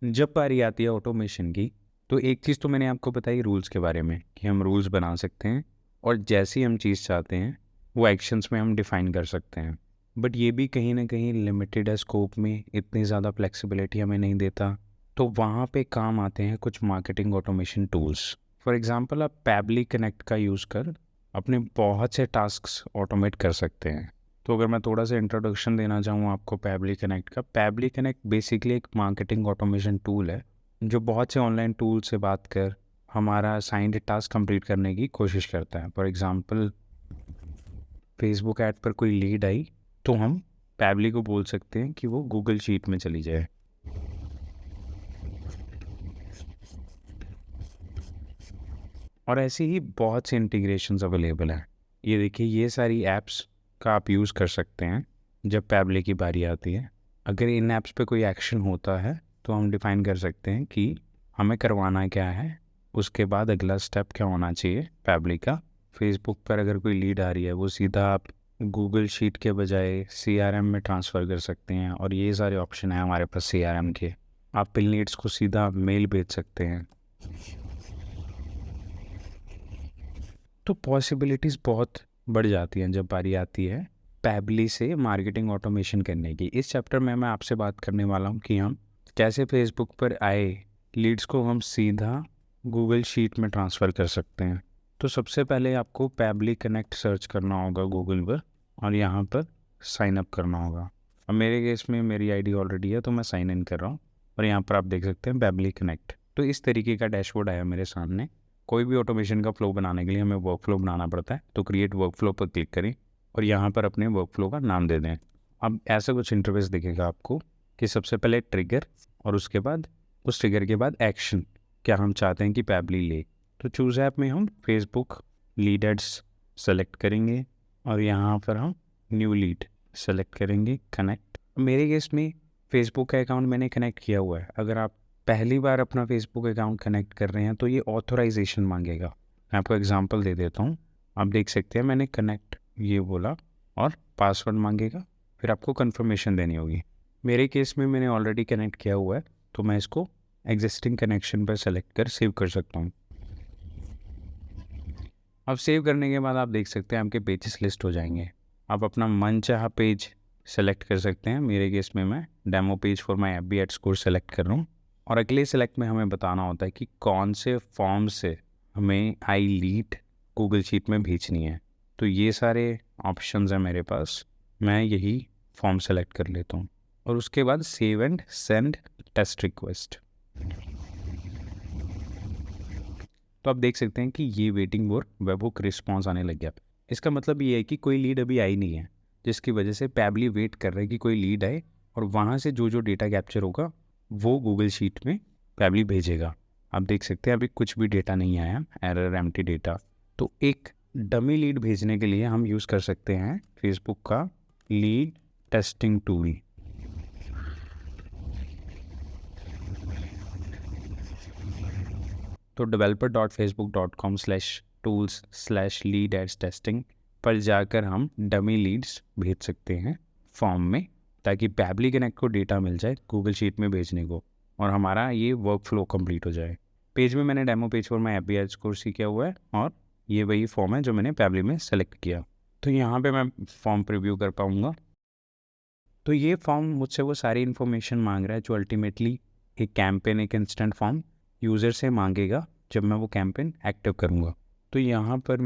जब बारी आती है ऑटोमेशन की, तो एक चीज़ तो मैंने आपको बताई रूल्स के बारे में कि हम रूल्स बना सकते हैं और जैसी हम चीज़ चाहते हैं वो एक्शंस में हम डिफ़ाइन कर सकते हैं। बट ये भी कहीं ना कहीं लिमिटेड है स्कोप में, इतनी ज़्यादा फ्लेक्सिबिलिटी हमें नहीं देता। तो वहाँ पे काम आते हैं कुछ marketing automation tools. For example, आप पैबली कनेक्ट का यूज़ कर अपने बहुत से टास्क्स ऑटोमेट कर सकते हैं। तो अगर मैं थोड़ा सा इंट्रोडक्शन देना चाहूँ आपको पैबली कनेक्ट का, पैबली कनेक्ट बेसिकली एक मार्केटिंग ऑटोमेशन टूल है जो बहुत से ऑनलाइन टूल से बात कर हमारा असाइंड टास्क कंप्लीट करने की कोशिश करता है। फॉर एग्जांपल, फेसबुक ऐड पर कोई लीड आई तो हम पैबली को बोल सकते हैं कि वो गूगल शीट में चली जाए। और ऐसी ही बहुत से इंटीग्रेशंस अवेलेबल हैं। ये देखिए, ये सारी ऐप्स का आप यूज़ कर सकते हैं जब पैबले की बारी आती है। अगर इन ऐप्स पे कोई एक्शन होता है तो हम डिफ़ाइन कर सकते हैं कि हमें करवाना क्या है, उसके बाद अगला स्टेप क्या होना चाहिए पैबले का। फेसबुक पर अगर कोई लीड आ रही है वो सीधा आप गूगल शीट के बजाय CRM में ट्रांसफ़र कर सकते हैं, और ये सारे ऑप्शन हैं हमारे पास CRM के। आप पिल लीड्स को सीधा मेल भेज सकते हैं। तो पॉसिबिलिटीज़ बहुत बढ़ जाती हैं जब बारी आती है पैबली से मार्केटिंग ऑटोमेशन करने की। इस चैप्टर में मैं आपसे बात करने वाला हूँ कि हम कैसे फेसबुक पर आए लीड्स को हम सीधा गूगल शीट में ट्रांसफ़र कर सकते हैं। तो सबसे पहले आपको पैबली कनेक्ट सर्च करना होगा गूगल पर और यहाँ पर साइन अप करना होगा। अब मेरे केस में मेरी आईडी ऑलरेडी है तो मैं साइन इन कर रहा हूँ, और यहाँ पर आप देख सकते हैं पैबली कनेक्ट। तो इस तरीके का डैशबोर्ड आया मेरे सामने। कोई भी ऑटोमेशन का फ्लो बनाने के लिए हमें वर्क फ्लो बनाना पड़ता है, तो क्रिएट वर्क फ्लो पर क्लिक करें और यहाँ पर अपने वर्क फ्लो का नाम दे दें। अब ऐसा कुछ इंटरफेस दिखेगा आपको कि सबसे पहले ट्रिगर और उसके बाद उस ट्रिगर के बाद एक्शन क्या हम चाहते हैं कि पैबली ले। तो चूज़ ऐप में हम फेसबुक लीड एड्स सेलेक्ट करेंगे और यहाँ पर हम न्यू लीड सेलेक्ट करेंगे, कनेक्ट। मेरे केस में फेसबुक का अकाउंट मैंने कनेक्ट किया हुआ है। अगर आप पहली बार अपना फेसबुक अकाउंट कनेक्ट कर रहे हैं तो ये ऑथोराइजेशन मांगेगा। मैं आपको एग्जांपल दे देता हूँ। आप देख सकते हैं मैंने कनेक्ट ये बोला और पासवर्ड मांगेगा, फिर आपको कंफर्मेशन देनी होगी। मेरे केस में मैंने ऑलरेडी कनेक्ट किया हुआ है तो मैं इसको एग्जिस्टिंग कनेक्शन पर सेलेक्ट कर सेव कर सकता हूँ। अब सेव करने के बाद आप देख सकते हैं आपके पेजेस लिस्ट हो जाएंगे। आप अपना मनचाहा पेज सेलेक्ट कर सकते हैं। मेरे केस में मैं demo page for my FB ad score select कर रहा हूँ, और अगले सेलेक्ट में हमें बताना होता है कि कौन से फॉर्म से हमें आई लीड गूगल शीट में भेजनी है। तो ये सारे ऑप्शंस हैं मेरे पास, मैं यही फॉर्म सेलेक्ट कर लेता हूँ और उसके बाद save and send test request. तो आप देख सकते हैं कि ये वेटिंग फॉर वेबहुक रिस्पॉन्स आने लग गया। इसका मतलब ये है कि कोई लीड अभी आई नहीं है, जिसकी वजह से पैबली वेट कर रहे हैं कि कोई लीड आए और वहाँ से जो जो डेटा कैप्चर होगा वो गूगल शीट में पैबली भेजेगा। आप देख सकते हैं अभी कुछ भी डेटा नहीं आया, एरर एम्प्टी डेटा। तो एक डमी लीड भेजने के लिए हम यूज़ कर सकते हैं फेसबुक का लीड टेस्टिंग टूल। तो developer.facebook.com/tools/lead-ads-testing पर जाकर हम डमी लीड्स भेज सकते हैं फॉर्म में, ताकि पैबली कनेक्ट को डेटा मिल जाए गूगल शीट में भेजने को और हमारा ये वर्क फ्लो कंप्लीट हो जाए। पेज में मैंने डेमो पेज पर मैं FB एड्स कोर्स किया हुआ है और ये वही फॉर्म है जो मैंने पैबली में सेलेक्ट किया। तो यहाँ पे मैं फॉर्म प्रीव्यू कर पाऊँगा। तो ये फॉर्म मुझसे वो सारी इन्फॉर्मेशन मांग रहा है जो अल्टीमेटली एक कैंपेन, एक इंस्टेंट फॉर्म यूज़र से मांगेगा जब मैं वो कैंपेन एक्टिव करूँगा। तो यहाँ पर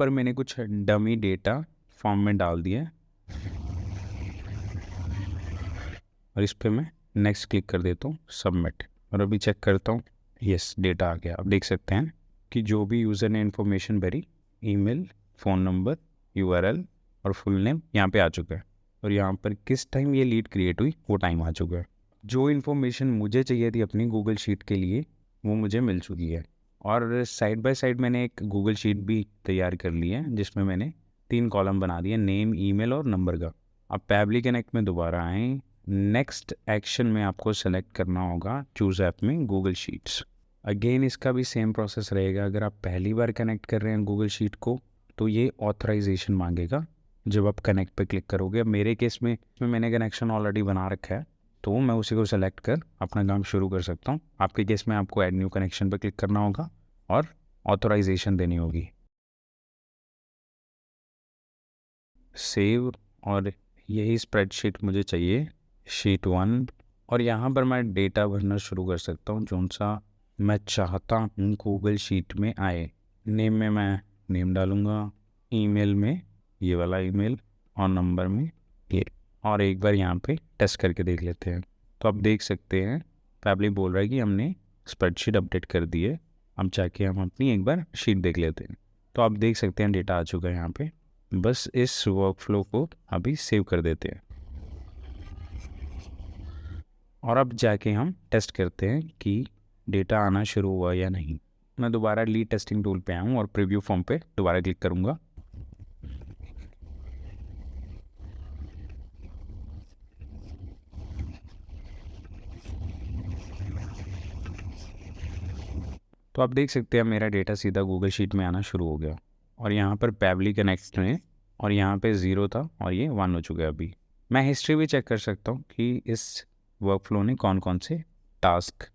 मैंने कुछ डमी डेटा फॉर्म में डाल दिया है और इस पर मैं नेक्स्ट क्लिक कर देता हूँ, सबमिट। और अभी चेक करता हूँ, यस डेटा आ गया। आप देख सकते हैं कि जो भी यूज़र ने इन्फॉर्मेशन भरी, ईमेल, फ़ोन नंबर, URL और फुल नेम यहाँ पे आ चुका है, और यहाँ पर किस टाइम ये लीड क्रिएट हुई वो टाइम आ चुका है। जो इन्फॉर्मेशन मुझे चाहिए थी अपनी गूगल शीट के लिए वो मुझे मिल चुकी है। और साइड बाय साइड मैंने एक गूगल शीट भी तैयार कर ली है जिसमें मैंने 3 कॉलम बना दिए, नेम, ईमेल और नंबर का। अब पैबली कनेक्ट में दोबारा आएँ, नेक्स्ट एक्शन में आपको सेलेक्ट करना होगा चूज़ ऐप में गूगल शीट्स। अगेन इसका भी सेम प्रोसेस रहेगा। अगर आप पहली बार कनेक्ट कर रहे हैं गूगल शीट को तो ये ऑथराइजेशन मांगेगा जब आप कनेक्ट पे क्लिक करोगे। अब मेरे केस में मैंने कनेक्शन ऑलरेडी बना रखा है तो मैं उसी को सेलेक्ट कर अपना काम शुरू कर सकता हूँ। आपके केस में आपको ऐड न्यू कनेक्शन पर क्लिक करना होगा और ऑथराइजेशन देनी होगी, सेव। और यही स्प्रेडशीट मुझे चाहिए, शीट 1। और यहाँ पर मैं डेटा भरना शुरू कर सकता हूँ जो सा मैं चाहता हूँ गूगल शीट में आए। नेम में मैं नेम डालूँगा, ईमेल में ये वाला ईमेल, और नंबर में ये। और एक बार यहाँ पे टेस्ट करके देख लेते हैं। तो आप देख सकते हैं फैबली बोल रहा है कि हमने स्प्रेडशीट अपडेट कर दी है। अब जाके हम अपनी एक बार शीट देख लेते हैं। तो आप देख सकते हैं डेटा आ चुका है यहाँ पे। बस इस वर्कफ्लो को अभी सेव कर देते हैं और अब जाके हम टेस्ट करते हैं कि डेटा आना शुरू हुआ या नहीं। मैं दोबारा लीड टेस्टिंग टूल पे आऊँ और प्रीव्यू फॉर्म पे दोबारा क्लिक करूँगा। तो आप देख सकते हैं मेरा डेटा सीधा गूगल शीट में आना शुरू हो गया और यहाँ पर पैबली कनेक्ट में, और यहाँ पे 0 था और ये 1 हो चुका है अभी। मैं हिस्ट्री भी चेक कर सकता हूँ कि इस वर्कफ्लो ने कौन कौन से टास्क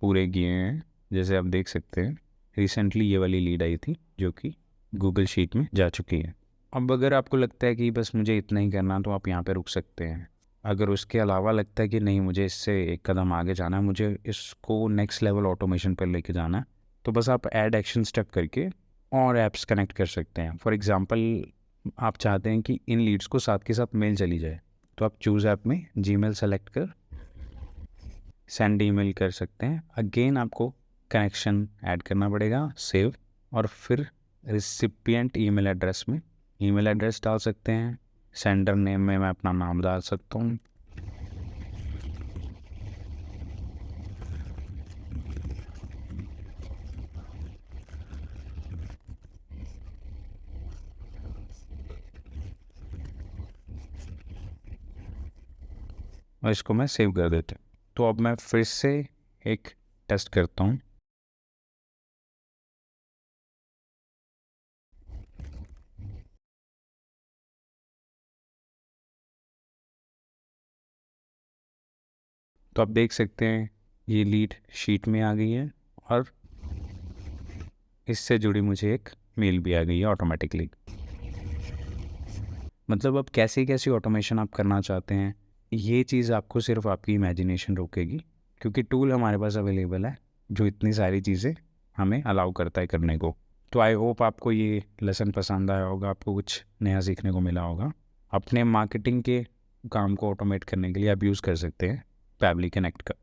पूरे किए हैं। जैसे आप देख सकते हैं रिसेंटली ये वाली लीड आई थी जो कि गूगल शीट में जा चुकी है। अब अगर आपको लगता है कि बस मुझे इतना ही करना, तो आप यहाँ पे रुक सकते हैं। अगर उसके अलावा लगता है कि नहीं मुझे इससे एक कदम आगे जाना है, मुझे इसको नेक्स्ट लेवल ऑटोमेशन पर लेके जाना है, तो बस आप ऐड एक्शन स्टेप करके और ऐप्स कनेक्ट कर सकते हैं। फॉर एग्जांपल आप चाहते हैं कि इन लीड्स को साथ के साथ मेल चली जाए, तो आप चूज़ ऐप में जीमेल सेलेक्ट कर सेंड ईमेल कर सकते हैं। अगेन आपको कनेक्शन ऐड करना पड़ेगा, सेव, और फिर रिसिपिएंट ईमेल एड्रेस में ईमेल एड्रेस डाल सकते हैं। सेंडर नेम में मैं अपना नाम डाल सकता हूँ। और इसको मैं सेव कर देता हूँ। तो अब मैं फिर से एक टेस्ट करता हूँ। तो आप देख सकते हैं ये लीड शीट में आ गई है और इससे जुड़ी मुझे एक मेल भी आ गई है ऑटोमेटिकली। मतलब अब कैसी कैसी ऑटोमेशन आप करना चाहते हैं, ये चीज़ आपको सिर्फ आपकी इमेजिनेशन रोकेगी, क्योंकि टूल हमारे पास अवेलेबल है जो इतनी सारी चीज़ें हमें अलाउ करता है करने को। तो आई होप आपको ये लेसन पसंद आया होगा, आपको कुछ नया सीखने को मिला होगा। अपने मार्केटिंग के काम को ऑटोमेट करने के लिए आप यूज़ कर सकते हैं पैबली कनेक्ट का।